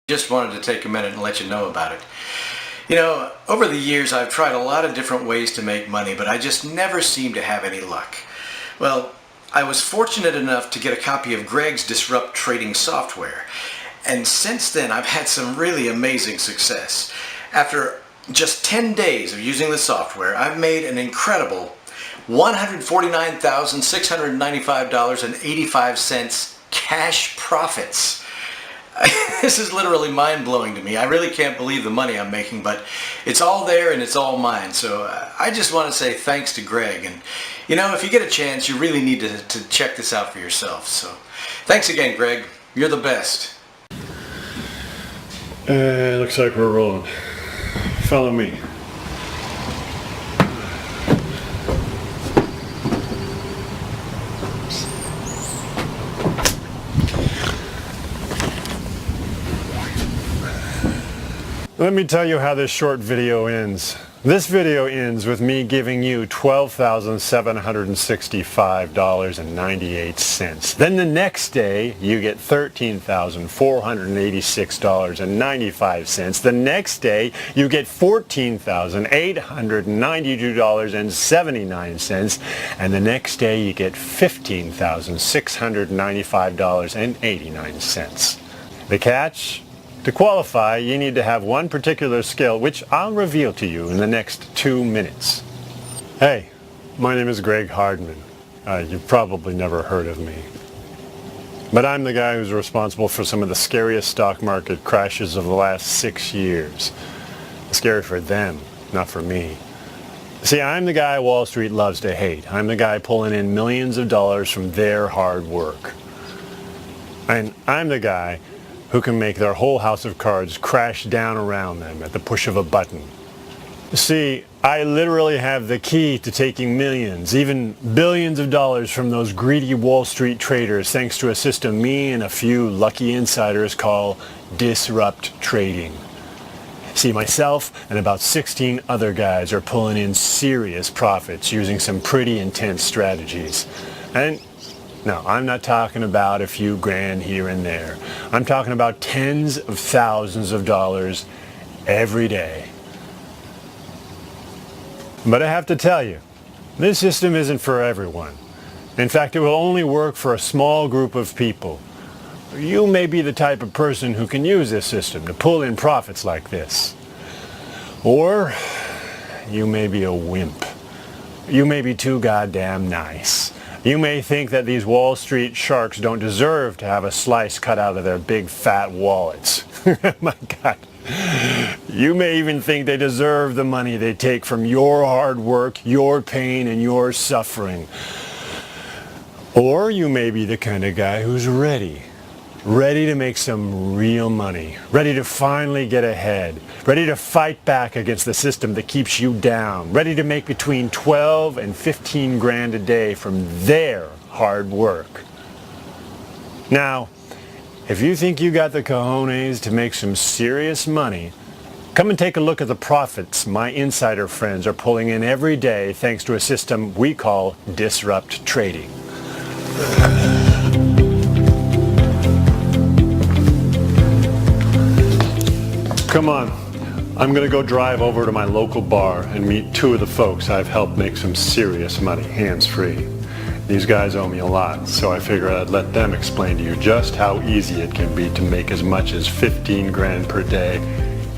Just wanted to take a minute and let you know about it. You know, over the years I've tried a lot of different ways to make money, but I just never seem to have any luck. Well, I was fortunate enough to get a copy of Greg's Disrupt Trading software, and since then I've had some really amazing success. After just 10 days of using the software, I've made an incredible $149,695.85 cash profits. This is literally mind-blowing to me. I really can't believe the money I'm making, but it's all there and it's all mine. So I just want to say thanks to Greg. And you know, if you get a chance, you really need to check this out for yourself. So thanks again, Greg. You're the best. Looks like we're rolling. Follow me. Let me tell you how this short video ends. This video ends with me giving you $12,765.98. Then the next day you get $13,486.95. The next day you get $14,892.79. And the next day you get $15,695.89. The catch? To qualify, you need to have one particular skill, which I'll reveal to you in the next 2 minutes. Hey, my name is Greg Hardman. You've probably never heard of me. But I'm the guy who's responsible for some of the scariest stock market crashes of the last 6 years. Scary for them, not for me. See, I'm the guy Wall Street loves to hate. I'm the guy pulling in millions of dollars from their hard work. And I'm the guy who can make their whole house of cards crash down around them at the push of a button. See, I literally have the key to taking millions, even billions of dollars from those greedy Wall Street traders thanks to a system me and a few lucky insiders call Disrupt Trading. See, myself and about 16 other guys are pulling in serious profits using some pretty intense strategies. And no, I'm not talking about a few grand here and there. I'm talking about tens of thousands of dollars every day. But I have to tell you, this system isn't for everyone. In fact, it will only work for a small group of people. You may be the type of person who can use this system to pull in profits like this. Or you may be a wimp. You may be too goddamn nice. You may think that these Wall Street sharks don't deserve to have a slice cut out of their big fat wallets. My God. You may even think they deserve the money they take from your hard work, your pain, and your suffering. Or you may be the kind of guy who's ready to make some real money, ready to finally get ahead, ready to fight back against the system that keeps you down, ready to make between 12 and 15 grand a day from their hard work. Now, if you think you got the cojones to make some serious money, come and take a look at the profits my insider friends are pulling in every day thanks to a system we call Disrupt Trading. Come on, I'm gonna go drive over to my local bar and meet two of the folks I've helped make some serious money, hands-free. These guys owe me a lot, so I figured I'd let them explain to you just how easy it can be to make as much as 15 grand per day,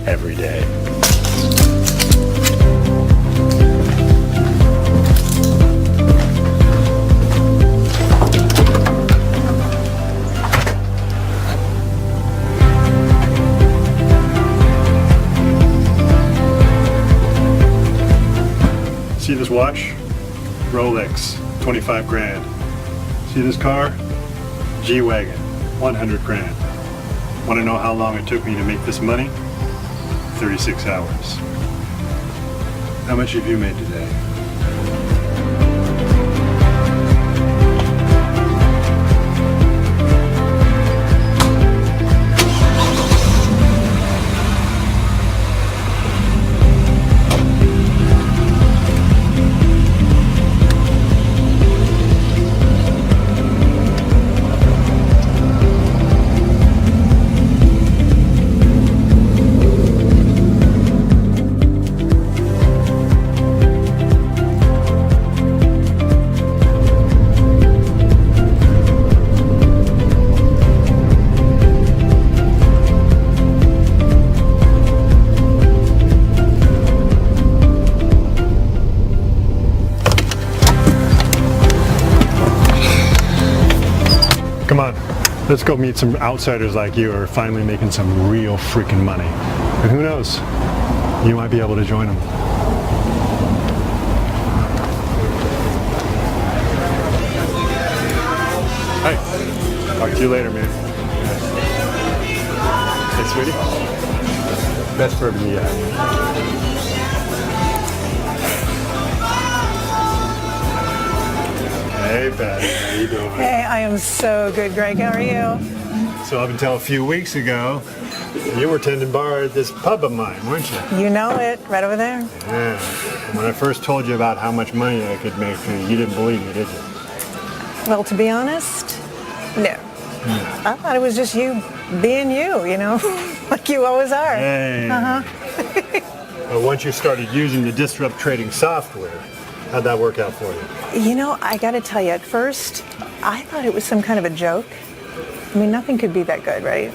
every day. See this watch? Rolex, 25 grand. See this car? G-Wagon, 100 grand. Want to know how long it took me to make this money? 36 hours. How much have you made today? Let's go meet some outsiders like you who are finally making some real freaking money. And who knows, you might be able to join them. Hey, talk to you later, man. Hey, sweetie. Best bourbon yet. Hey, Patty, how you doing? Hey, I am so good, Greg. How are you? So up until a few weeks ago, you were tending bar at this pub of mine, weren't you? You know it, right over there. Yeah. And when I first told you about how much money I could make, you didn't believe me, did you? Well, to be honest, no. I thought it was just you being you know, like you always are. Hey. But once you started using the Disrupt Trading software, how'd that work out for you? You know, I got to tell you, at first, I thought it was some kind of a joke. I mean, nothing could be that good, right?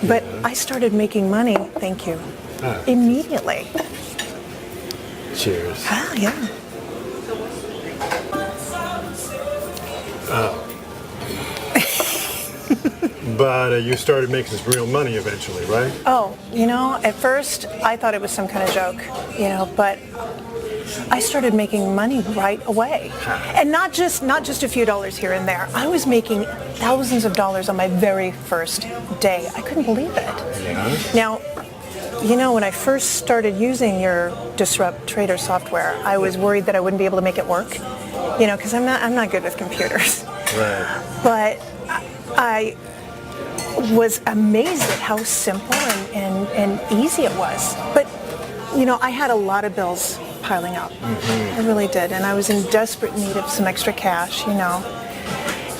But I started making money, thank you, immediately. Cheers. Ah, yeah. But you started making some real money eventually, right? Oh, you know, at first, I thought it was some kind of joke, you know, but I started making money right away. And not just a few dollars here and there. I was making thousands of dollars on my very first day. I couldn't believe it. Yeah. Now, you know, when I first started using your Disrupt Trader software, I was worried that I wouldn't be able to make it work, you know, because I'm not good with computers. Right. But I was amazed at how simple and easy it was. But, you know, I had a lot of bills piling up. I really did. And I was in desperate need of some extra cash, you know.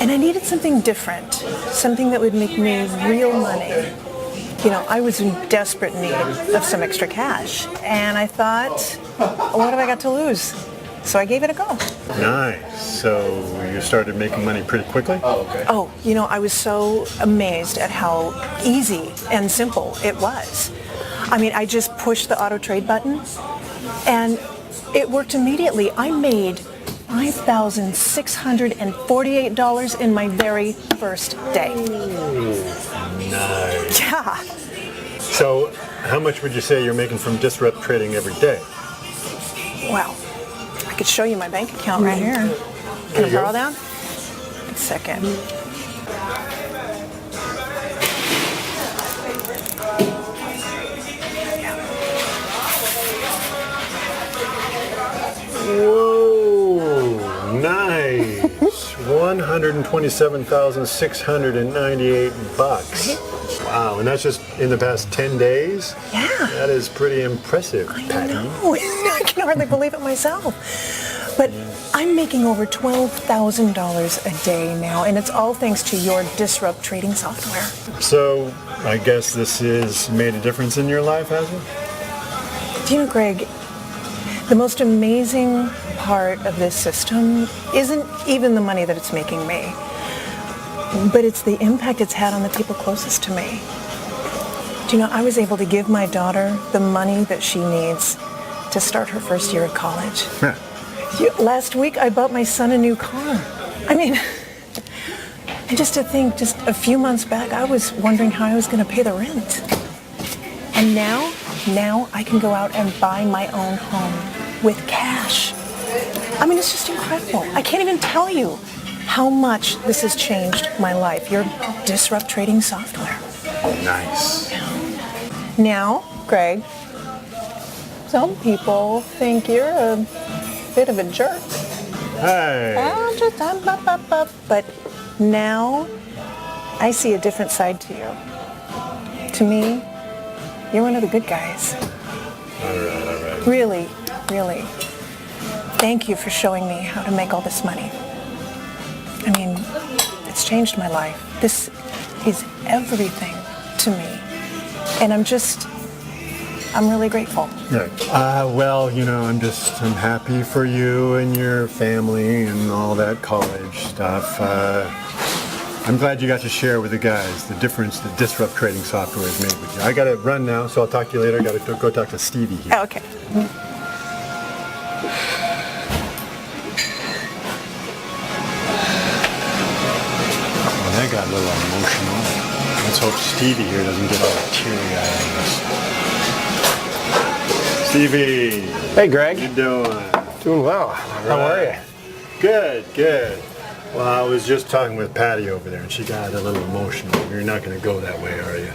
And I needed something different, something that would make me real money. You know, I was in desperate need of some extra cash. And I thought, what have I got to lose? So I gave it a go. Nice. So you started making money pretty quickly? Oh, you know, I was so amazed at how easy and simple it was. I mean, I just pushed the auto trade button and it worked immediately. I made $5,648 in my very first day. Nice. Yeah. So how much would you say you're making from Disrupt Trading every day? Wow. I could show you my bank account right here. Can I borrow that? A second. Whoa, nice. $127,698. Wow, and that's just in the past 10 days? Yeah. That is pretty impressive, Patty. I know. I can hardly believe it myself. But I'm making over $12,000 a day now, and it's all thanks to your Disrupt Trading software. So I guess this has made a difference in your life, has it? Do you know, Greg, the most amazing part of this system isn't even the money that it's making me, but it's the impact it's had on the people closest to me. Do you know, I was able to give my daughter the money that she needs to start her first year at college. Yeah. Last week, I bought my son a new car. I mean, and just to think, just a few months back, I was wondering how I was going to pay the rent. And now I can go out and buy my own home with cash. I mean, it's just incredible. I can't even tell you how much this has changed my life, your Disrupt Trading software. Nice. Now, Greg, some people think you're a bit of a jerk. Hey. But now I see a different side to you. To me, you're one of the good guys. All right. Really, really. Thank you for showing me how to make all this money. I mean, it's changed my life. This is everything to me. And I'm really grateful. Yeah. Well, you know, I'm happy for you and your family and all that college stuff. I'm glad you got to share with the guys the difference that Disrupt Trading software has made with you. I got to run now, so I'll talk to you later. I got to go talk to Stevie here. Okay. That got a little emotional. Let's hope Stevie here doesn't get all teary-eyed on us. Stevie! Hey, Greg. How you doing? Doing well. How are you? Good, good. Well, I was just talking with Patty over there, and she got a little emotional. You're not going to go that way, are you?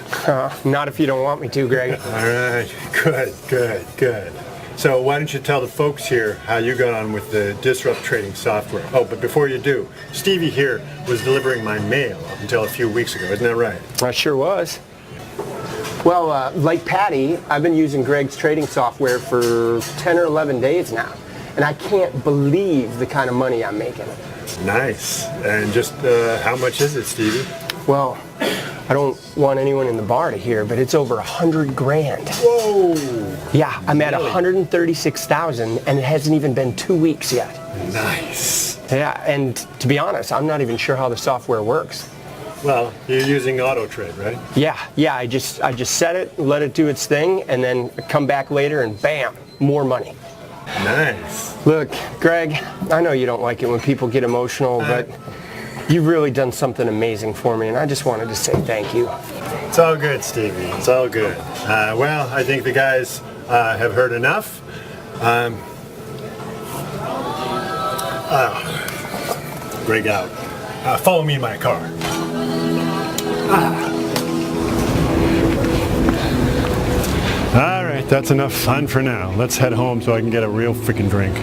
Not if you don't want me to, Greg. All right. Good, good, good. So why don't you tell the folks here how you got on with the Disrupt Trading software? Oh, but before you do, Stevie here was delivering my mail up until a few weeks ago. Isn't that right? I sure was. Well, like Patty, I've been using Greg's trading software for 10 or 11 days now, and I can't believe the kind of money I'm making. Nice. And just how much is it, Stevie? Well, I don't want anyone in the bar to hear, but it's over 100 grand. Whoa! Yeah, I'm at 136,000, and it hasn't even been 2 weeks yet. Nice. Yeah, and to be honest, I'm not even sure how the software works. Well, you're using AutoTrade, right? Yeah, I just set it, let it do its thing, and then come back later and bam, more money. Nice. Look, Greg, I know you don't like it when people get emotional, but you've really done something amazing for me, and I just wanted to say thank you. It's all good, Stevie. It's all good. Well, I think the guys have heard enough. Greg out. Follow me in my car. All right, that's enough fun for now. Let's head home so I can get a real freaking drink.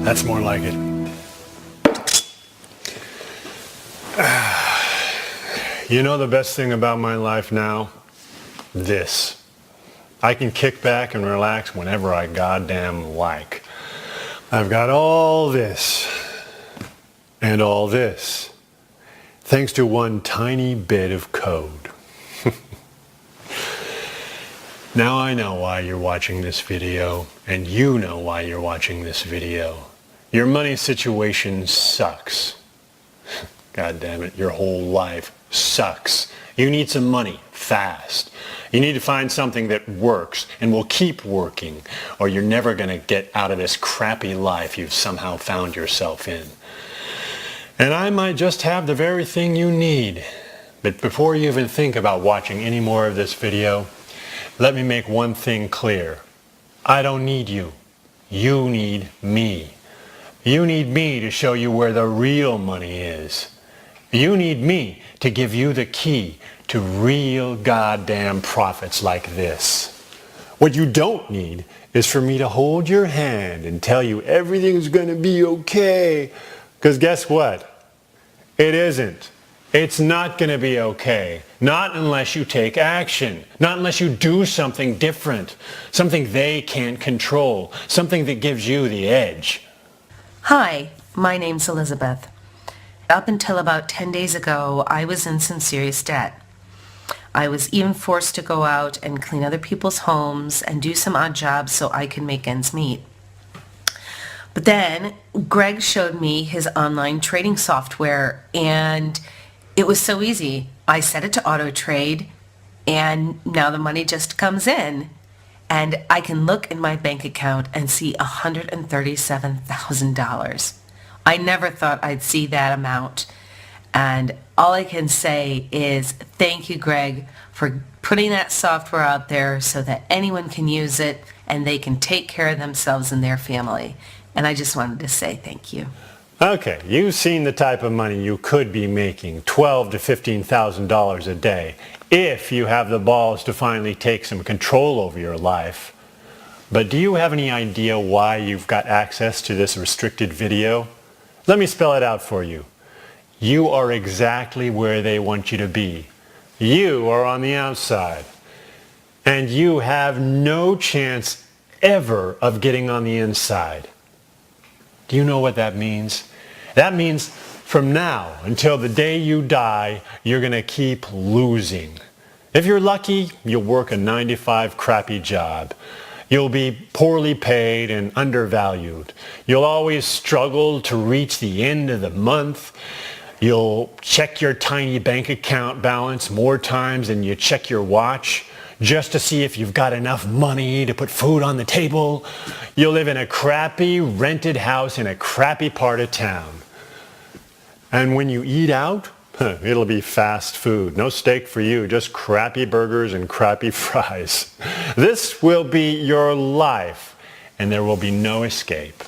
That's more like it. You know the best thing about my life now? This. I can kick back and relax whenever I goddamn like. I've got all this and all this thanks to one tiny bit of code. Now I know why you're watching this video, and you know why you're watching this video. Your money situation sucks. God damn it, your whole life sucks. You need some money fast. You need to find something that works and will keep working, or you're never going to get out of this crappy life you've somehow found yourself in. And I might just have the very thing you need. But before you even think about watching any more of this video, let me make one thing clear. I don't need you. You need me. You need me to show you where the real money is. You need me to give you the key to real goddamn profits like this. What you don't need is for me to hold your hand and tell you everything's going to be okay. Because guess what? It isn't. It's not going to be okay. Not unless you take action. Not unless you do something different. Something they can't control. Something that gives you the edge. Hi, my name's Elizabeth. Up until about 10 days ago, I was in some serious debt. I was even forced to go out and clean other people's homes and do some odd jobs so I could make ends meet. But then Greg showed me his online trading software, and it was so easy. I set it to auto trade, and now the money just comes in. And I can look in my bank account and see $137,000. I never thought I'd see that amount. And all I can say is thank you, Greg, for putting that software out there so that anyone can use it and they can take care of themselves and their family. And I just wanted to say thank you. Okay, you've seen the type of money you could be making, $12,000 to $15,000 a day, if you have the balls to finally take some control over your life. But do you have any idea why you've got access to this restricted video? Let me spell it out for you. You are exactly where they want you to be. You are on the outside. And you have no chance ever of getting on the inside. Do you know what that means? That means from now until the day you die, you're going to keep losing. If you're lucky, you'll work a 9-to-5 crappy job. You'll be poorly paid and undervalued. You'll always struggle to reach the end of the month. You'll check your tiny bank account balance more times than you check your watch, just to see if you've got enough money to put food on the table. You'll live in a crappy rented house in a crappy part of town. And when you eat out, it'll be fast food. No steak for you, just crappy burgers and crappy fries. This will be your life, and there will be no escape.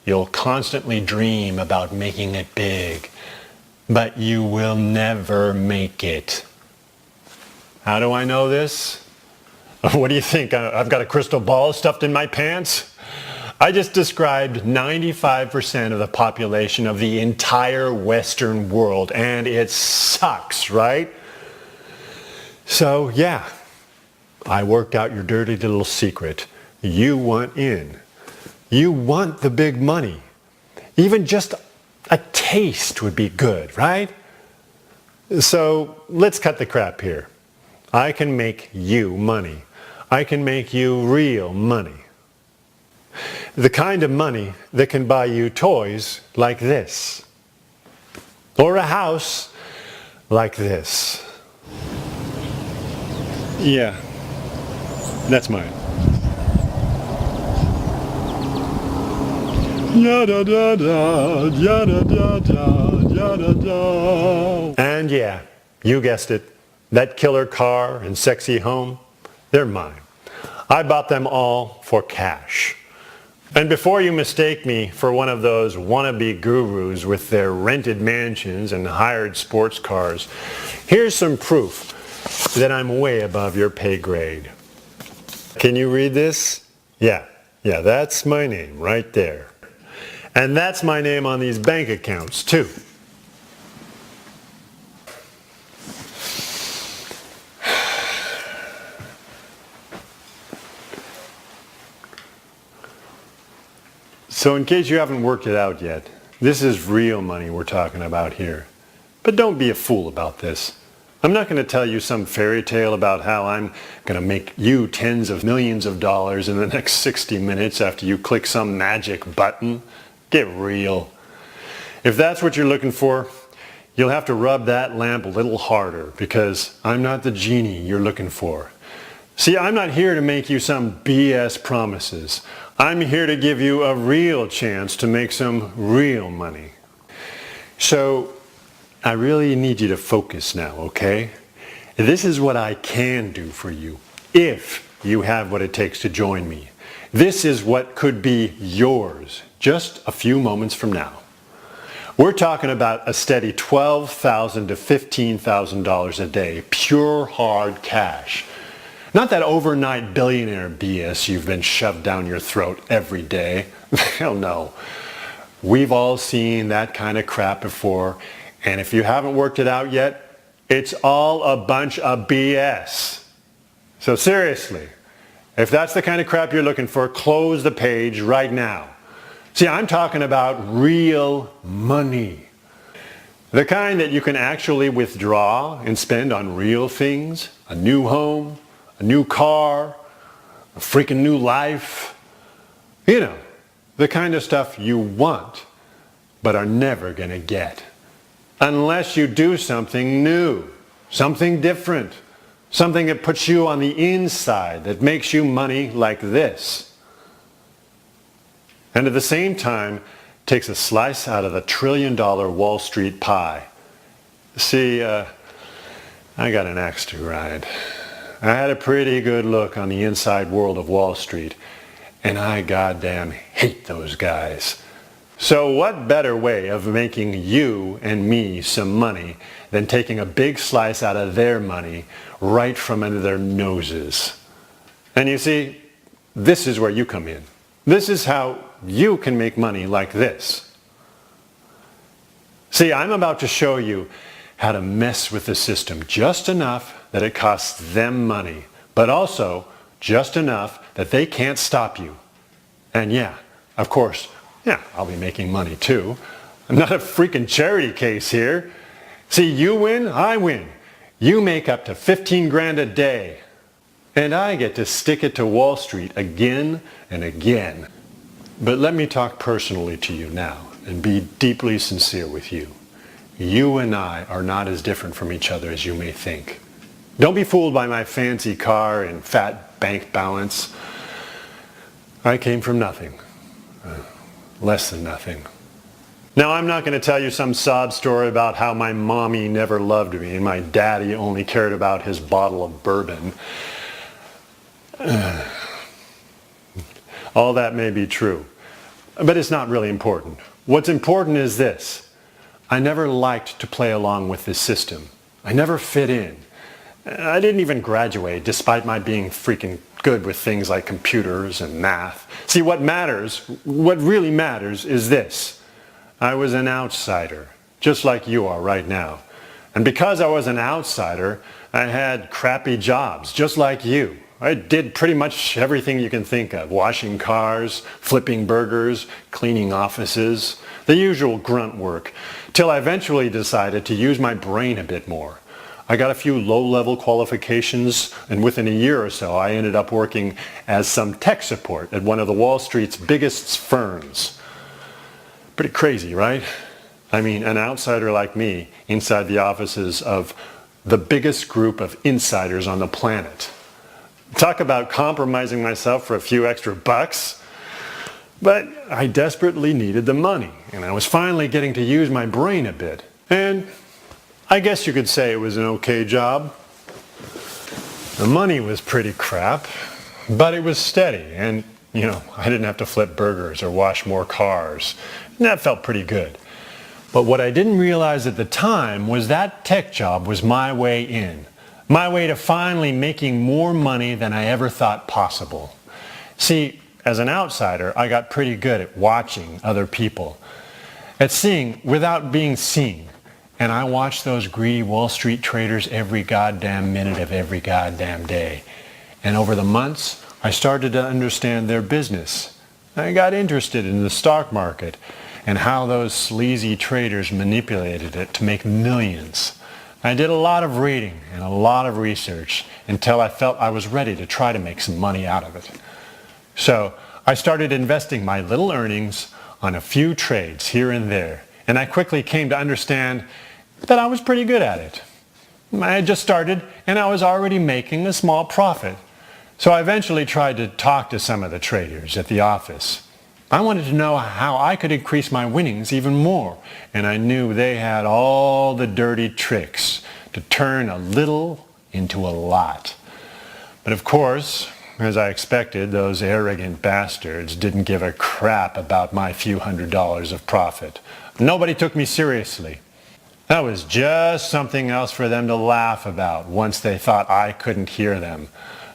You'll constantly dream about making it big, but you will never make it. How do I know this? What do you think? I've got a crystal ball stuffed in my pants? I just described 95% of the population of the entire Western world, and it sucks, right? So yeah, I worked out your dirty little secret. You want in. You want the big money. Even just a taste would be good, right? So let's cut the crap here. I can make you money. I can make you real money. The kind of money that can buy you toys like this. Or a house like this. Yeah, that's mine. Ya-da-da-da, ya-da-da-da, ya-da-da. And yeah, you guessed it. That killer car and sexy home, they're mine. I bought them all for cash. And before you mistake me for one of those wannabe gurus with their rented mansions and hired sports cars, here's some proof that I'm way above your pay grade. Can you read this? Yeah, that's my name right there. And that's my name on these bank accounts too. So in case you haven't worked it out yet, this is real money we're talking about here. But don't be a fool about this. I'm not going to tell you some fairy tale about how I'm going to make you tens of millions of dollars in the next 60 minutes after you click some magic button. Get real. If that's what you're looking for, you'll have to rub that lamp a little harder, because I'm not the genie you're looking for. See, I'm not here to make you some BS promises. I'm here to give you a real chance to make some real money. So I really need you to focus now, okay? This is what I can do for you if you have what it takes to join me. This is what could be yours just a few moments from now. We're talking about a steady $12,000 to $15,000 a day, pure hard cash. Not that overnight billionaire BS you've been shoved down your throat every day. Hell no. We've all seen that kind of crap before, and if you haven't worked it out yet, it's all a bunch of BS. So seriously, if that's the kind of crap you're looking for, close the page right now. See, I'm talking about real money. The kind that you can actually withdraw and spend on real things, a new home, a new car, a freaking new life. You know, the kind of stuff you want, but are never going to get. Unless you do something new, something different, something that puts you on the inside, that makes you money like this. And at the same time, takes a slice out of the $1 trillion Wall Street pie. See, I got an axe to grind. I had a pretty good look on the inside world of Wall Street, and I goddamn hate those guys. So what better way of making you and me some money than taking a big slice out of their money right from under their noses? And you see, this is where you come in. This is how you can make money like this. See, I'm about to show you how to mess with the system just enough that it costs them money, but also just enough that they can't stop you. And yeah, of course, I'll be making money too. I'm not a freaking charity case here. See, you win, I win. You make up to 15 grand a day. And I get to stick it to Wall Street again and again. But let me talk personally to you now and be deeply sincere with you. You and I are not as different from each other as you may think. Don't be fooled by my fancy car and fat bank balance. I came from nothing. Less than nothing. Now, I'm not going to tell you some sob story about how my mommy never loved me and my daddy only cared about his bottle of bourbon. All that may be true, but it's not really important. What's important is this. I never liked to play along with this system. I never fit in. I didn't even graduate, despite my being freaking good with things like computers and math. See, what really matters is this. I was an outsider, just like you are right now. And because I was an outsider, I had crappy jobs, just like you. I did pretty much everything you can think of. Washing cars, flipping burgers, cleaning offices, the usual grunt work, till I eventually decided to use my brain a bit more. I got a few low-level qualifications, and within a year or so, I ended up working as some tech support at one of the Wall Street's biggest firms. Pretty crazy, right? I mean, an outsider like me inside the offices of the biggest group of insiders on the planet. Talk about compromising myself for a few extra bucks. But I desperately needed the money, and I was finally getting to use my brain a bit. And I guess you could say it was an okay job. The money was pretty crap, but it was steady, and I didn't have to flip burgers or wash more cars. And that felt pretty good. But what I didn't realize at the time was that tech job was my way in. My way to finally making more money than I ever thought possible. See, as an outsider, I got pretty good at watching other people, at seeing without being seen. And I watched those greedy Wall Street traders every goddamn minute of every goddamn day. And over the months, I started to understand their business. I got interested in the stock market and how those sleazy traders manipulated it to make millions. I did a lot of reading and a lot of research until I felt I was ready to try to make some money out of it. So I started investing my little earnings on a few trades here and there, and I quickly came to understand that I was pretty good at it. I had just started and I was already making a small profit. So I eventually tried to talk to some of the traders at the office. I wanted to know how I could increase my winnings even more, and I knew they had all the dirty tricks to turn a little into a lot. But of course, as I expected, those arrogant bastards didn't give a crap about my few $100s of profit. Nobody took me seriously. That was just something else for them to laugh about once they thought I couldn't hear them.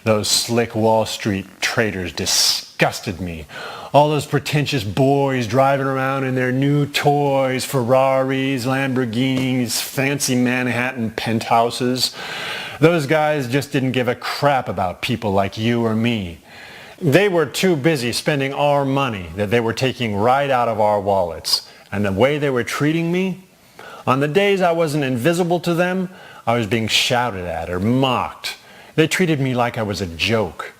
Those slick Wall Street traders disgusted me. All those pretentious boys driving around in their new toys, Ferraris, Lamborghinis, fancy Manhattan penthouses. Those guys just didn't give a crap about people like you or me. They were too busy spending our money that they were taking right out of our wallets. And the way they were treating me, on the days I wasn't invisible to them, I was being shouted at or mocked. They treated me like I was a joke.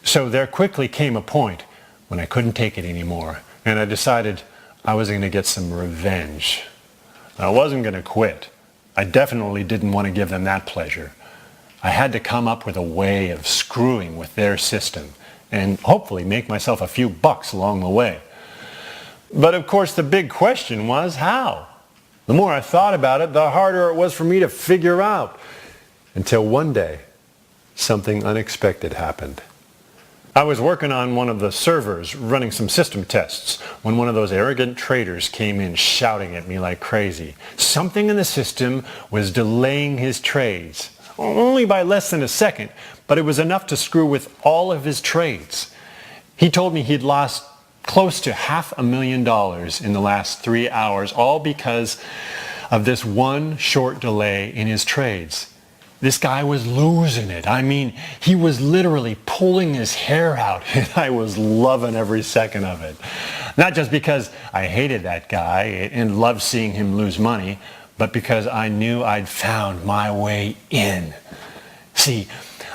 So there quickly came a point when I couldn't take it anymore, and I decided I was going to get some revenge. I wasn't going to quit. I definitely didn't want to give them that pleasure. I had to come up with a way of screwing with their system and hopefully make myself a few bucks along the way. But of course the big question was how? The more I thought about it, the harder it was for me to figure out. Until one day, something unexpected happened. I was working on one of the servers running some system tests when one of those arrogant traders came in shouting at me like crazy. Something in the system was delaying his trades, only by less than a second, but it was enough to screw with all of his trades. He told me he'd lost close to $500,000 in the last 3 hours, all because of this one short delay in his trades. This guy was losing it. I mean, he was literally pulling his hair out, and I was loving every second of it. Not just because I hated that guy and loved seeing him lose money, but because I knew I'd found my way in. See,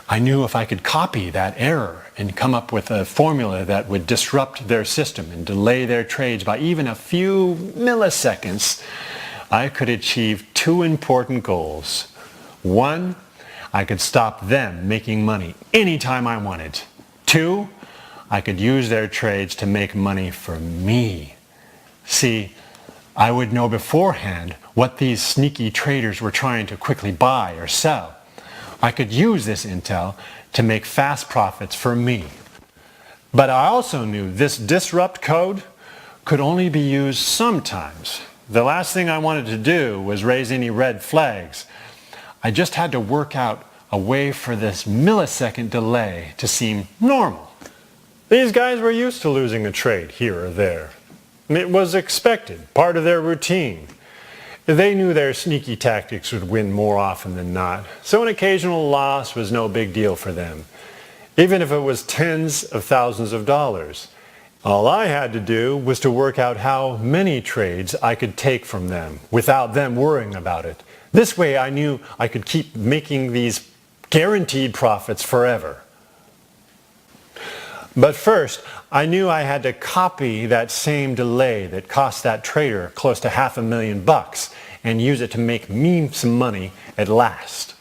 I knew if I could copy that error and come up with a formula that would disrupt their system and delay their trades by even a few milliseconds, I could achieve two important goals. One, I could stop them making money anytime I wanted. Two, I could use their trades to make money for me. See, I would know beforehand what these sneaky traders were trying to quickly buy or sell. I could use this intel to make fast profits for me. But I also knew this disrupt code could only be used sometimes. The last thing I wanted to do was raise any red flags. I just had to work out a way for this millisecond delay to seem normal. These guys were used to losing a trade here or there. It was expected, part of their routine. They knew their sneaky tactics would win more often than not, so an occasional loss was no big deal for them, even if it was tens of thousands of dollars. All I had to do was to work out how many trades I could take from them without them worrying about it. This way I knew I could keep making these guaranteed profits forever. But first, I knew I had to copy that same delay that cost that trader close to $500,000 and use it to make me some money at last.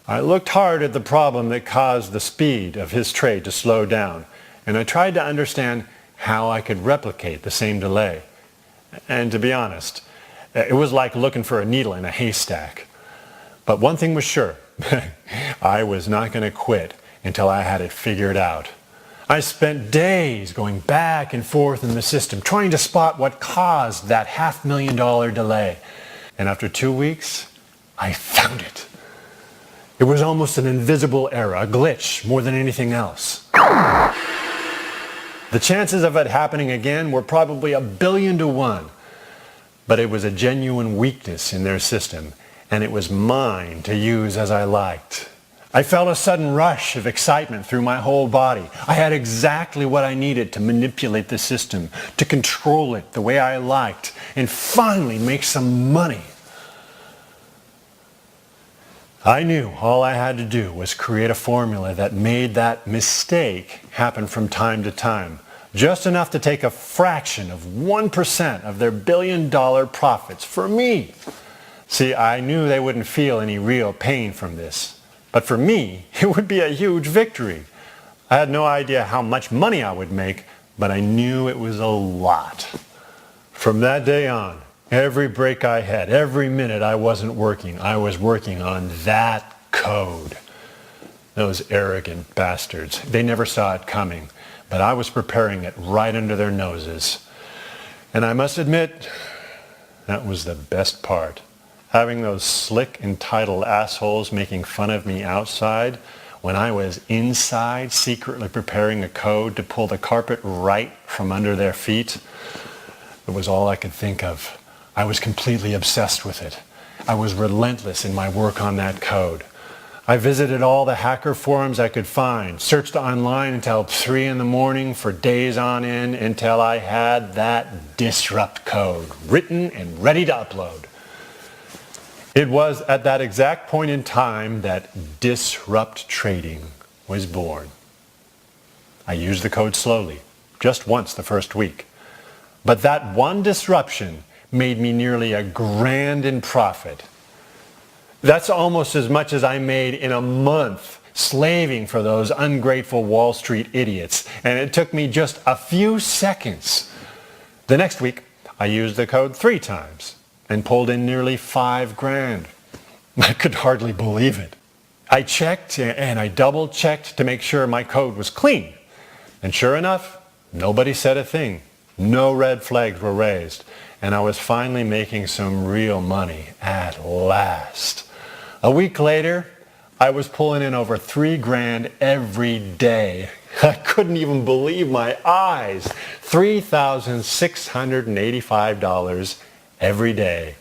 I looked hard at the problem that caused the speed of his trade to slow down, and I tried to understand how I could replicate the same delay. And to be honest, it was like looking for a needle in a haystack. But one thing was sure, I was not going to quit until I had it figured out. I spent days going back and forth in the system, trying to spot what caused that $500,000 delay. And after 2 weeks, I found it. It was almost an invisible error, a glitch more than anything else. The chances of it happening again were probably 1,000,000,000 to 1. But it was a genuine weakness in their system, and it was mine to use as I liked. I felt a sudden rush of excitement through my whole body. I had exactly what I needed to manipulate the system, to control it the way I liked, and finally make some money. I knew all I had to do was create a formula that made that mistake happen from time to time, just enough to take a fraction of 1% of their $1,000,000,000 profits for me. See, I knew they wouldn't feel any real pain from this. But for me, it would be a huge victory. I had no idea how much money I would make, but I knew it was a lot. From that day on, every break I had, every minute I wasn't working, I was working on that code. Those arrogant bastards, they never saw it coming, but I was preparing it right under their noses. And I must admit, that was the best part. Having those slick, entitled assholes making fun of me outside when I was inside secretly preparing a code to pull the carpet right from under their feet. It was all I could think of. I was completely obsessed with it. I was relentless in my work on that code. I visited all the hacker forums I could find, searched online until 3 in the morning for days on end until I had that disrupt code written and ready to upload. It was at that exact point in time that disrupt trading was born. I used the code slowly, just once the first week. But that one disruption made me nearly $1,000,000 in profit. That's almost as much as I made in a month slaving for those ungrateful Wall Street idiots, and it took me just a few seconds. The next week, I used the code 3 times and pulled in nearly $5,000. I could hardly believe it. I checked and I double checked to make sure my code was clean. And sure enough, nobody said a thing. No red flags were raised. And I was finally making some real money at last. A week later, I was pulling in over $3,000 every day. I couldn't even believe my eyes. $3,685 every day.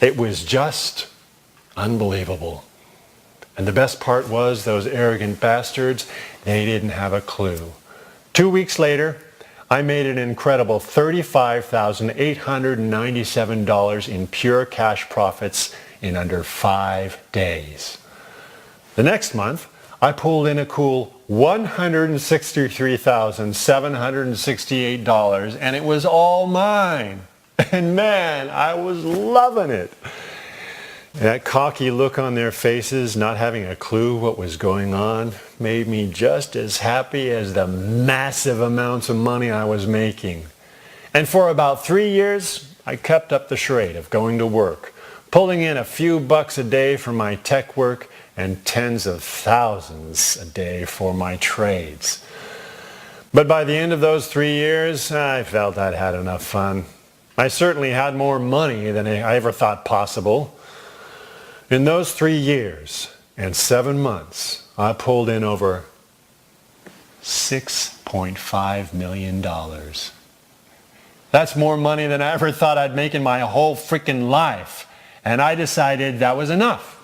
It was just unbelievable. And the best part was those arrogant bastards, they didn't have a clue. 2 weeks later, I made an incredible $35,897 in pure cash profits in under 5 days. The next month, I pulled in a cool $163,768, and it was all mine. And man, I was loving it. That cocky look on their faces, not having a clue what was going on, made me just as happy as the massive amounts of money I was making. And for about 3 years, I kept up the charade of going to work, pulling in a few bucks a day for my tech work and tens of thousands a day for my trades. But by the end of those 3 years, I felt I'd had enough fun. I certainly had more money than I ever thought possible. In those 3 years and 7 months, I pulled in over $6.5 million. That's more money than I ever thought I'd make in my whole freaking life. And I decided that was enough.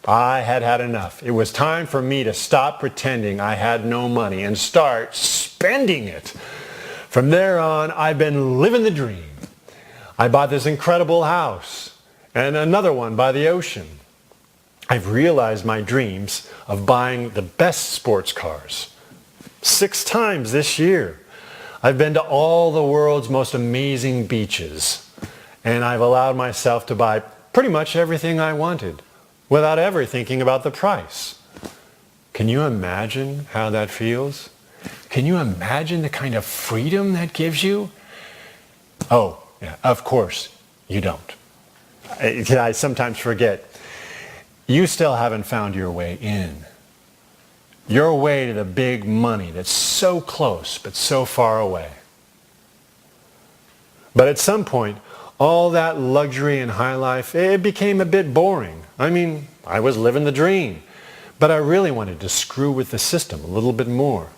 I had had enough. It was time for me to stop pretending I had no money and start spending it. From there on, I've been living the dream. I bought this incredible house and another one by the ocean. I've realized my dreams of buying the best sports cars 6 times this year. I've been to all the world's most amazing beaches, and I've allowed myself to buy pretty much everything I wanted without ever thinking about the price. Can you imagine how that feels? Can you imagine the kind of freedom that gives you? Oh, yeah, of course you don't. I sometimes forget. You still haven't found your way in. Your way to the big money that's so close but so far away. But at some point, all that luxury and high life, it became a bit boring. I mean, I was living the dream, but I really wanted to screw with the system a little bit more.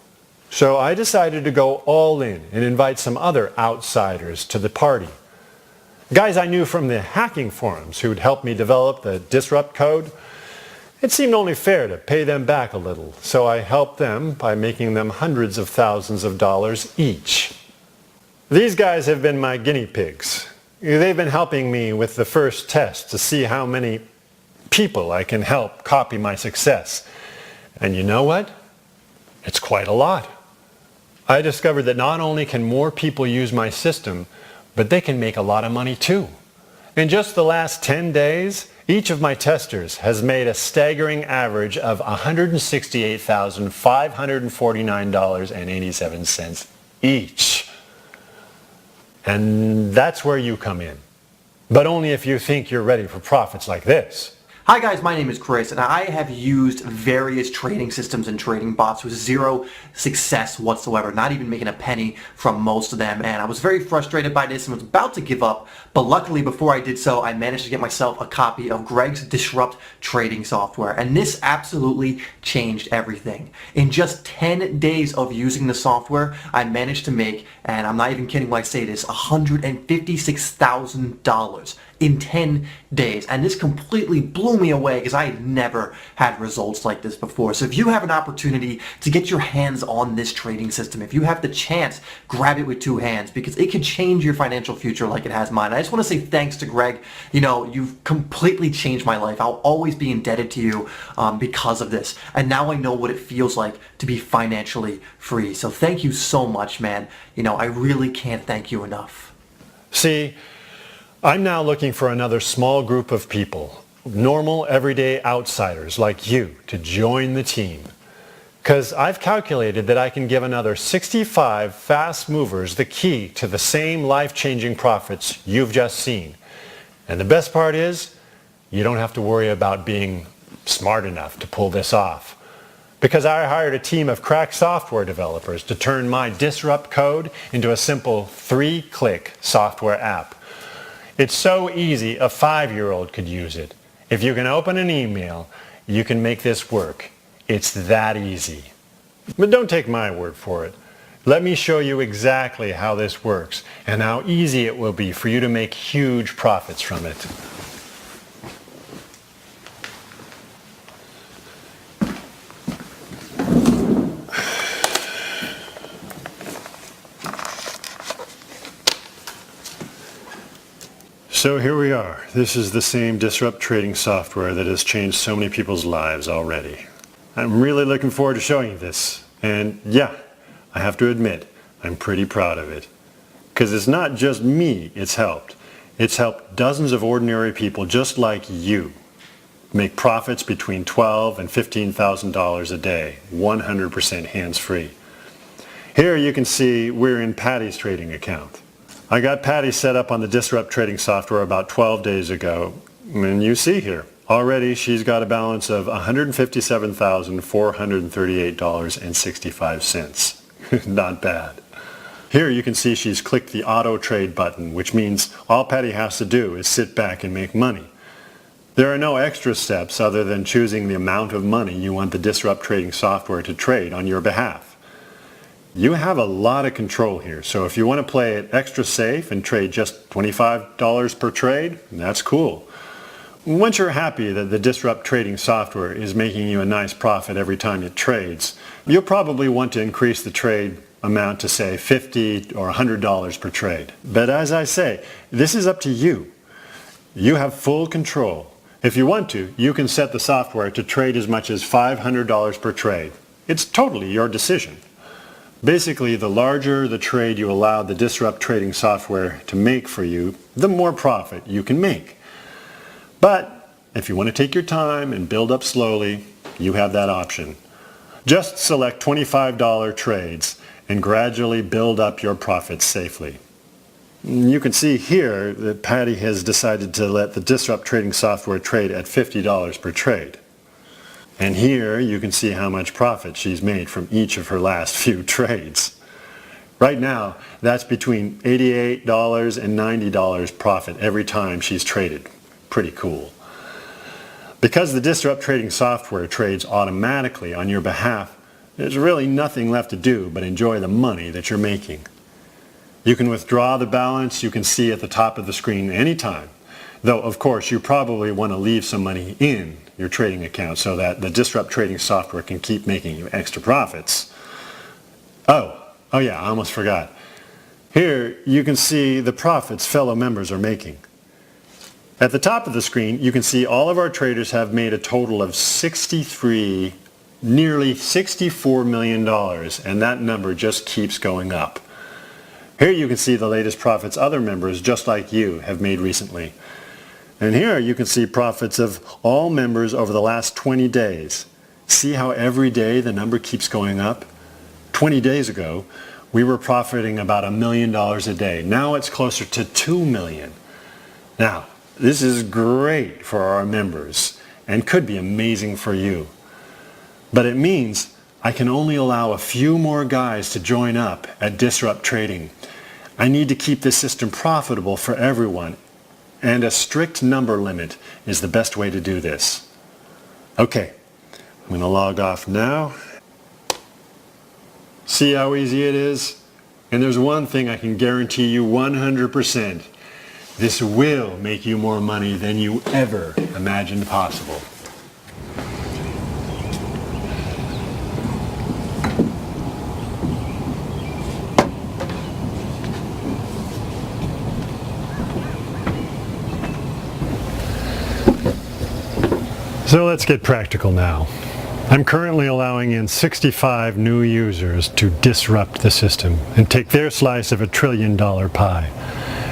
So I decided to go all in and invite some other outsiders to the party. Guys I knew from the hacking forums who'd helped me develop the Disrupt code. It seemed only fair to pay them back a little, so I helped them by making them hundreds of thousands of dollars each. These guys have been my guinea pigs. They've been helping me with the first test to see how many people I can help copy my success. And you know what? It's quite a lot. I discovered that not only can more people use my system, but they can make a lot of money too. In just the last 10 days, each of my testers has made a staggering average of $168,549.87 each. And that's where you come in. But only if you think you're ready for profits like this. Hi guys, my name is Chris, and I have used various trading systems and trading bots with zero success whatsoever, not even making a penny from most of them, and I was very frustrated by this and was about to give up, but luckily before I did so, I managed to get myself a copy of Greg's Disrupt trading software, and this absolutely changed everything. In just 10 days of using the software, I managed to make, and I'm not even kidding when I say this, $156,000 in 10 days, and this completely blew me away because I had never had results like this before. So if you have an opportunity to get your hands on this trading system, if you have the chance, grab it with 2 hands because it could change your financial future like it has mine. I just want to say thanks to Greg. You know, you've completely changed my life. I'll always be indebted to you because of this, and now I know what it feels like to be financially free. So thank you so much, man. You know, I really can't thank you enough. See, I'm now looking for another small group of people, normal, everyday outsiders like you, to join the team. Because I've calculated that I can give another 65 fast movers the key to the same life-changing profits you've just seen. And the best part is, you don't have to worry about being smart enough to pull this off. Because I hired a team of crack software developers to turn my Disrupt code into a simple 3-click software app. It's so easy a 5-year-old could use it. If you can open an email, you can make this work. It's that easy. But don't take my word for it. Let me show you exactly how this works and how easy it will be for you to make huge profits from it. So here we are. This is the same Disrupt trading software that has changed so many people's lives already. I'm really looking forward to showing you this. And yeah, I have to admit, I'm pretty proud of it. Because it's not just me it's helped. It's helped dozens of ordinary people just like you make profits between $12,000 and $15,000 a day, 100% hands-free. Here you can see we're in Patty's trading account. I got Patty set up on the Disrupt trading software about 12 days ago, and you see here, already she's got a balance of $157,438.65. Not bad. Here you can see she's clicked the auto trade button, which means all Patty has to do is sit back and make money. There are no extra steps other than choosing the amount of money you want the Disrupt trading software to trade on your behalf. You have a lot of control here, so if you want to play it extra safe and trade just $25 per trade, that's cool. Once you're happy that the Disrupt trading software is making you a nice profit every time it trades, you'll probably want to increase the trade amount to say $50 or $100 per trade. But as I say, this is up to you. You have full control. If you want to, you can set the software to trade as much as $500 per trade. It's totally your decision. Basically, the larger the trade you allow the Disrupt trading software to make for you, the more profit you can make. But if you want to take your time and build up slowly, you have that option. Just select $25 trades and gradually build up your profits safely. You can see here that Patty has decided to let the Disrupt trading software trade at $50 per trade. And here you can see how much profit she's made from each of her last few trades. Right now, that's between $88 and $90 profit every time she's traded. Pretty cool. Because the Disrupt trading software trades automatically on your behalf, there's really nothing left to do but enjoy the money that you're making. You can withdraw the balance you can see at the top of the screen anytime. Though, of course, you probably want to leave some money in your trading account so that the Disrupt trading software can keep making you extra profits. Oh yeah, I almost forgot. Here you can see the profits fellow members are making. At the top of the screen, you can see all of our traders have made a total of nearly $64 million, and that number just keeps going up. Here you can see the latest profits other members just like you have made recently. And here you can see profits of all members over the last 20 days. See how every day the number keeps going up? 20 days ago, we were profiting about $1 million a day. Now it's closer to $2 million. Now, this is great for our members and could be amazing for you. But it means I can only allow a few more guys to join up at Disrupt Trading. I need to keep this system profitable for everyone. And a strict number limit is the best way to do this. Okay, I'm going to log off now. See how easy it is? And there's one thing I can guarantee you 100%. This will make you more money than you ever imagined possible. So let's get practical now. I'm currently allowing in 65 new users to disrupt the system and take their slice of $1 trillion pie.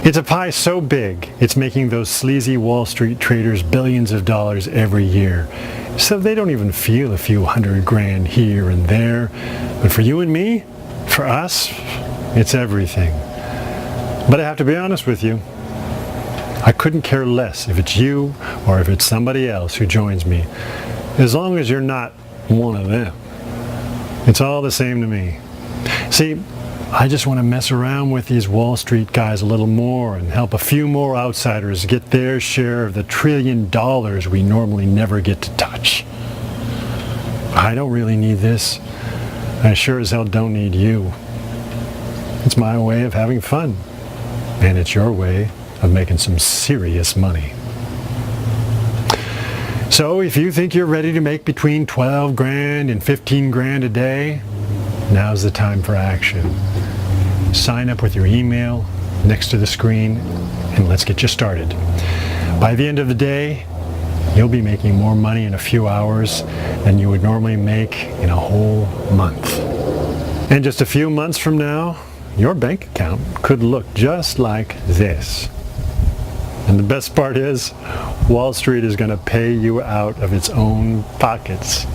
It's a pie so big, it's making those sleazy Wall Street traders billions of dollars every year. So they don't even feel a few $100,000 here and there. But for you and me, for us, it's everything. But I have to be honest with you. I couldn't care less if it's you or if it's somebody else who joins me, as long as you're not one of them. It's all the same to me. See, I just want to mess around with these Wall Street guys a little more and help a few more outsiders get their share of the $1 trillion we normally never get to touch. I don't really need this. I sure as hell don't need you. It's my way of having fun. And it's your way of making some serious money. So if you think you're ready to make between 12 grand and 15 grand a day, now's the time for action. Sign up with your email next to the screen and let's get you started. By the end of the day, you'll be making more money in a few hours than you would normally make in a whole month. And just a few months from now, your bank account could look just like this. And the best part is, Wall Street is going to pay you out of its own pockets.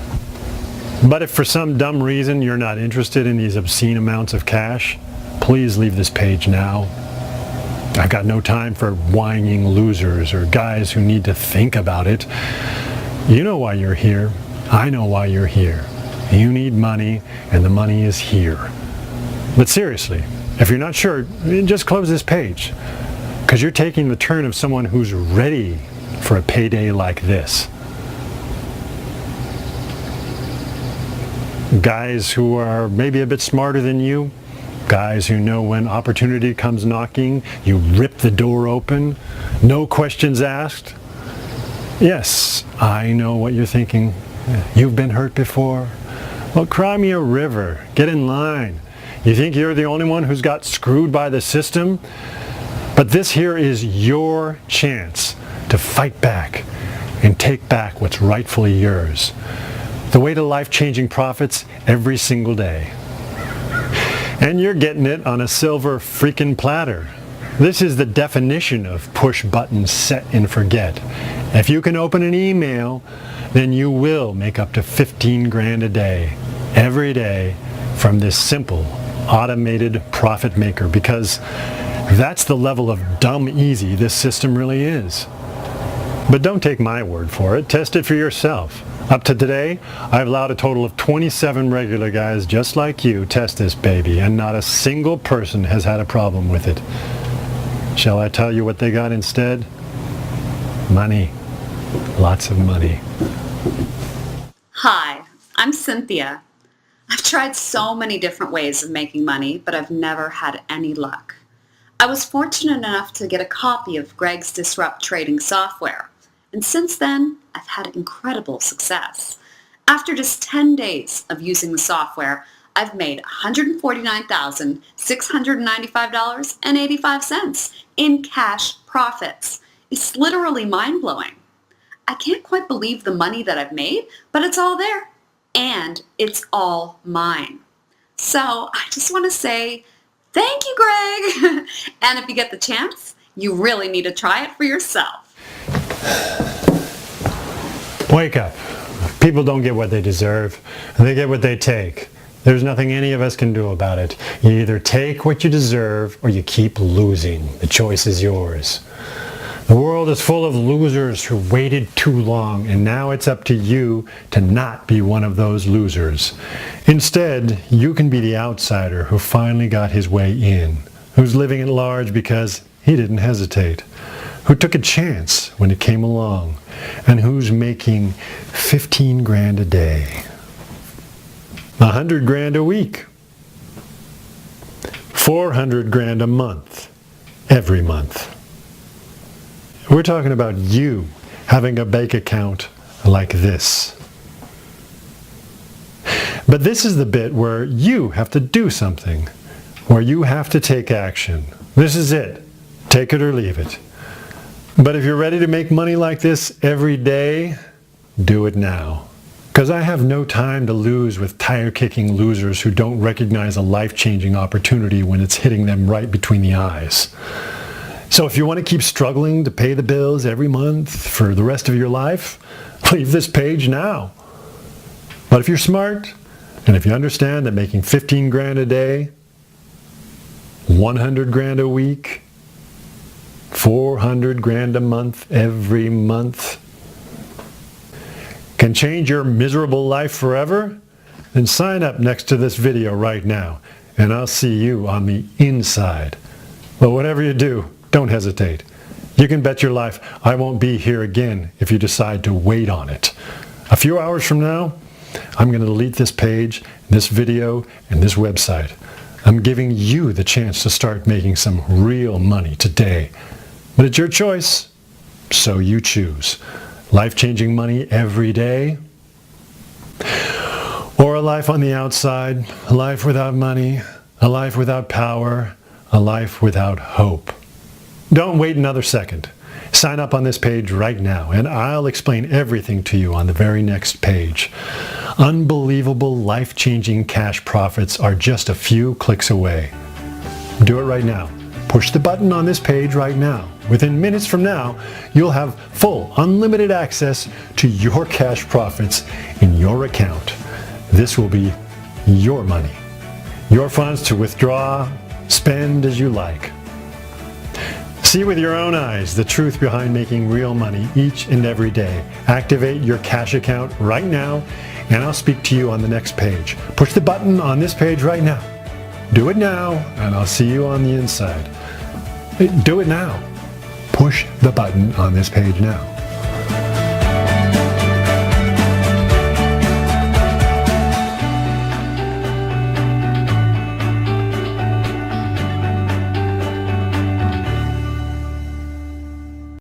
But if for some dumb reason you're not interested in these obscene amounts of cash, please leave this page now. I've got no time for whining losers or guys who need to think about it. You know why you're here. I know why you're here. You need money, and the money is here. But seriously, if you're not sure, just close this page, because you're taking the turn of someone who's ready for a payday like this. Guys who are maybe a bit smarter than you, guys who know when opportunity comes knocking, you rip the door open, no questions asked. Yes, I know what you're thinking. You've been hurt before. Well, cry me a river. Get in line. You think you're the only one who's got screwed by the system? But this here is your chance to fight back and take back what's rightfully yours. The way to life-changing profits every single day. And you're getting it on a silver freaking platter. This is the definition of push button, set and forget. If you can open an email, then you will make up to 15 grand a day, every day, from this simple, automated profit maker, because that's the level of dumb easy this system really is. But don't take my word for it. Test it for yourself. Up to today, I've allowed a total of 27 regular guys just like you test this baby, and not a single person has had a problem with it. Shall I tell you what they got instead? Money. Lots of money. Hi, I'm Cynthia. I've tried so many different ways of making money, but I've never had any luck. I was fortunate enough to get a copy of Greg's Disrupt trading software, and since then, I've had incredible success. After just 10 days of using the software, I've made $149,695.85 in cash profits. It's literally mind-blowing. I can't quite believe the money that I've made, but it's all there, and it's all mine. So I just want to say thank you, Greg. And if you get the chance, you really need to try it for yourself. Wake up. People don't get what they deserve, and they get what they take. There's nothing any of us can do about it. You either take what you deserve or you keep losing. The choice is yours. The world is full of losers who waited too long, and now it's up to you to not be one of those losers. Instead, you can be the outsider who finally got his way in, who's living at large because he didn't hesitate, who took a chance when it came along, and who's making 15 grand a day, 100 grand a week, 400 grand a month, every month. We're talking about you having a bank account like this. But this is the bit where you have to do something, where you have to take action. This is it. Take it or leave it. But if you're ready to make money like this every day, do it now. Because I have no time to lose with tire-kicking losers who don't recognize a life-changing opportunity when it's hitting them right between the eyes. So if you want to keep struggling to pay the bills every month for the rest of your life, leave this page now. But if you're smart, and if you understand that making 15 grand a day, 100 grand a week, 400 grand a month every month can change your miserable life forever, then sign up next to this video right now, and I'll see you on the inside. But whatever you do, don't hesitate. You can bet your life I won't be here again if you decide to wait on it. A few hours from now, I'm going to delete this page, this video, and this website. I'm giving you the chance to start making some real money today. But it's your choice, so you choose. Life-changing money every day, or a life on the outside, a life without money, a life without power, a life without hope. Don't wait another second. Sign up on this page right now, and I'll explain everything to you on the very next page. Unbelievable, life-changing cash profits are just a few clicks away. Do it right now. Push the button on this page right now. Within minutes from now, you'll have full, unlimited access to your cash profits in your account. This will be your money, your funds to withdraw, spend as you like. See with your own eyes the truth behind making real money each and every day. Activate your cash account right now, and I'll speak to you on the next page. Push the button on this page right now. Do it now, and I'll see you on the inside. Do it now. Push the button on this page now.